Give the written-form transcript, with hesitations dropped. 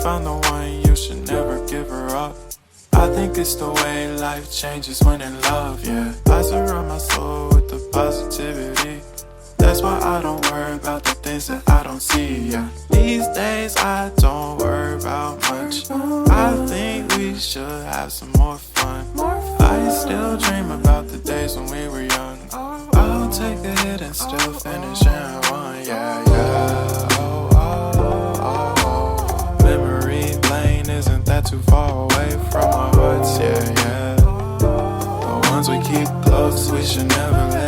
found the one, you should never give her up. I think it's the way life changes when in love, yeah. I surround my soul with the positivity. That's why I don't worry about the things that I don't see, yeah. These days I don't worry about much. I think we should have some more fun. I still dream about the days when we were young. I'll take a hit and still finish and one, yeah, yeah. Oh, oh, oh, oh. Memory lane, isn't that too far away from our hearts, yeah, yeah. The ones we keep close, we should never let